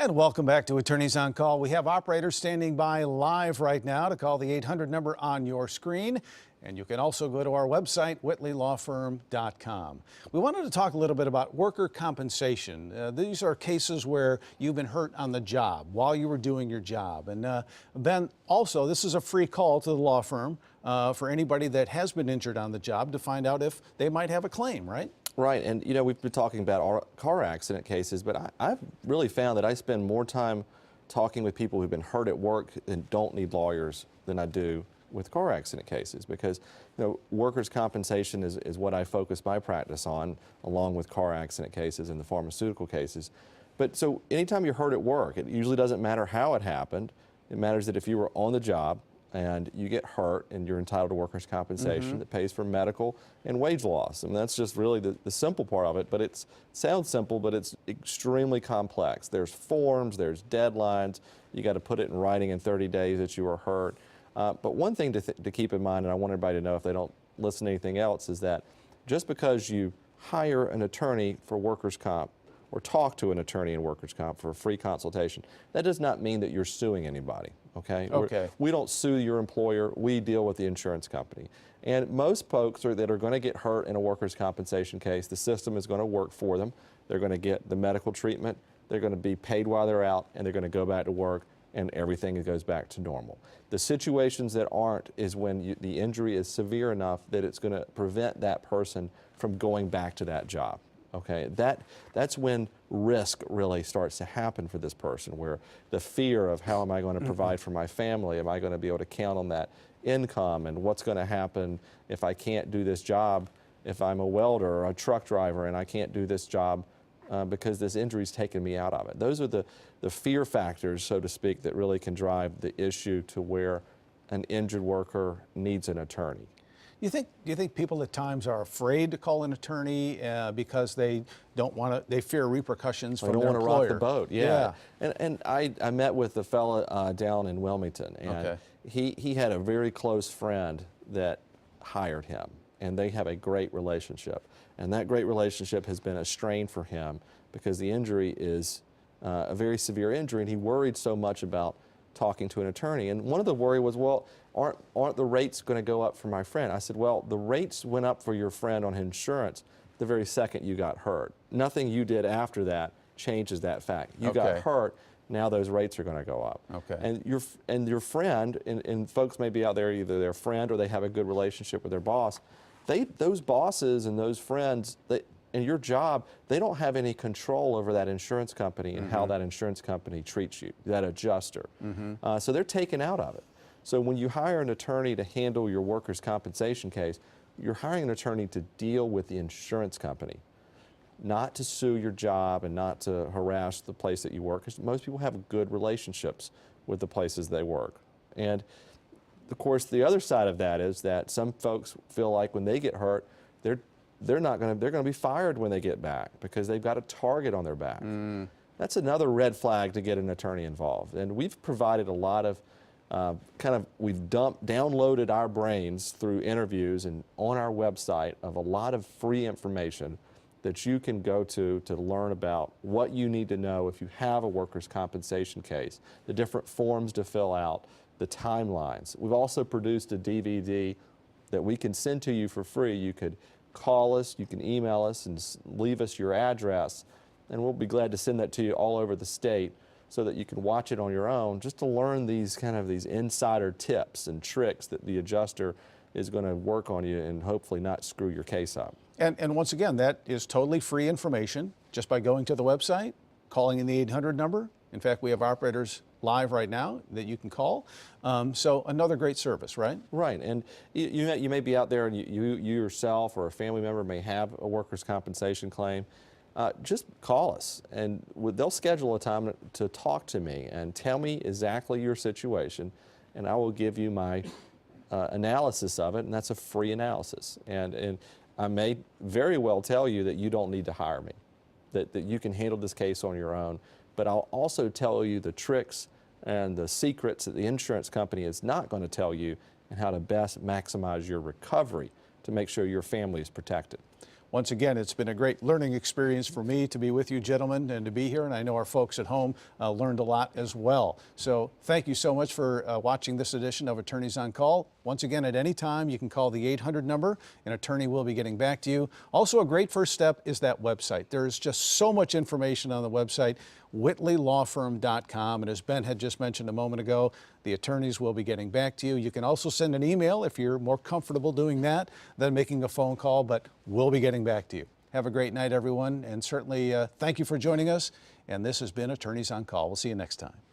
And welcome back to Attorneys on Call. We have operators standing by live right now to call the 800 number on your screen. And you can also go to our website, whitleylawfirm.com. We wanted to talk a little bit about worker compensation. These are cases where you've been hurt on the job while you were doing your job. And Ben, also, this is a free call to the law firm for anybody that has been injured on the job to find out if they might have a claim, right? Right, and you know, we've been talking about our car accident cases, but I've really found that I spend more time talking with people who've been hurt at work and don't need lawyers than I do with car accident cases, because you know, workers' compensation is what I focus my practice on, along with car accident cases and the pharmaceutical cases. But so anytime you're hurt at work, it usually doesn't matter how it happened. It matters that if you were on the job and you get hurt and you're entitled to workers' compensation that pays for medical and wage loss. And that's just really the simple part of it, but it sounds simple, but it's extremely complex. There's forms, there's deadlines, you got to put it in writing in 30 days that you were hurt. But one thing to keep in mind, and I want everybody to know if they don't listen to anything else, is that just because you hire an attorney for workers' comp or talk to an attorney in workers' comp for a free consultation, that does not mean that you're suing anybody, okay? We don't sue your employer, we deal with the insurance company. And most folks that are going to get hurt in a workers' compensation case, the system is going to work for them. They're going to get the medical treatment, they're going to be paid while they're out, and they're going to go back to work, and everything goes back to normal. The situations that aren't is when the injury is severe enough that it's going to prevent that person from going back to that job. Okay, that's when risk really starts to happen for this person, where the fear of how am I going to provide for my family, am I going to be able to count on that income, and what's going to happen if I can't do this job, if I'm a welder or a truck driver and I can't do this job because this injury's taken me out of it. Those are the fear factors, so to speak, that really can drive the issue to where an injured worker needs an attorney. Do you think people at times are afraid to call an attorney because they don't want to, they fear repercussions from their employer? They don't want to rock the boat, yeah. And I met with a fella down in Wilmington, and he had a very close friend that hired him, and they have a great relationship. And that great relationship has been a strain for him because the injury is a very severe injury, and he worried so much about talking to an attorney. And one of the worry was, well, aren't the rates going to go up for my friend? I said, well, the rates went up for your friend on insurance the very second you got hurt. Nothing you did after that changes that fact. You got hurt, now those rates are going to go up. And your friend, and folks may be out there, either their friend or they have a good relationship with their boss, those bosses and those friends, in your job, they don't have any control over that insurance company and how that insurance company treats you, that adjuster. So they're taken out of it. So when you hire an attorney to handle your workers' compensation case, you're hiring an attorney to deal with the insurance company, not to sue your job and not to harass the place that you work, because most people have good relationships with the places they work. And of course, the other side of that is that some folks feel like when they get hurt, they're going to be fired when they get back because they've got a target on their back. That's another red flag to get an attorney involved. And we've provided a lot of we've downloaded our brains through interviews and on our website of a lot of free information that you can go to learn about what you need to know if you have a workers' compensation case, the different forms to fill out, the timelines. We've also produced a DVD that we can send to you for free. You could call us, you can email us and leave us your address, and we'll be glad to send that to you all over the state so that you can watch it on your own, just to learn these insider tips and tricks that the adjuster is going to work on you and hopefully not screw your case up. And once again, that is totally free information just by going to the website, calling in the 800 number. In fact, we have operators live right now that you can call. So another great service, right? Right, and you may be out there and you yourself or a family member may have a workers' compensation claim. Just call us and they'll schedule a time to talk to me and tell me exactly your situation, and I will give you my analysis of it, and that's a free analysis. And I may very well tell you that you don't need to hire me, that you can handle this case on your own, but I'll also tell you the tricks and the secrets that the insurance company is not going to tell you and how to best maximize your recovery to make sure your family is protected. Once again, it's been a great learning experience for me to be with you gentlemen and to be here, and I know our folks at home learned a lot as well. So thank you so much for watching this edition of Attorneys on Call. Once again, at any time, you can call the 800 number. An attorney will be getting back to you. Also, a great first step is that website. There is just so much information on the website, whitleylawfirm.com. And as Ben had just mentioned a moment ago, the attorneys will be getting back to you. You can also send an email if you're more comfortable doing that than making a phone call, but we'll be getting back to you. Have a great night, everyone, and certainly thank you for joining us. And this has been Attorneys on Call. We'll see you next time.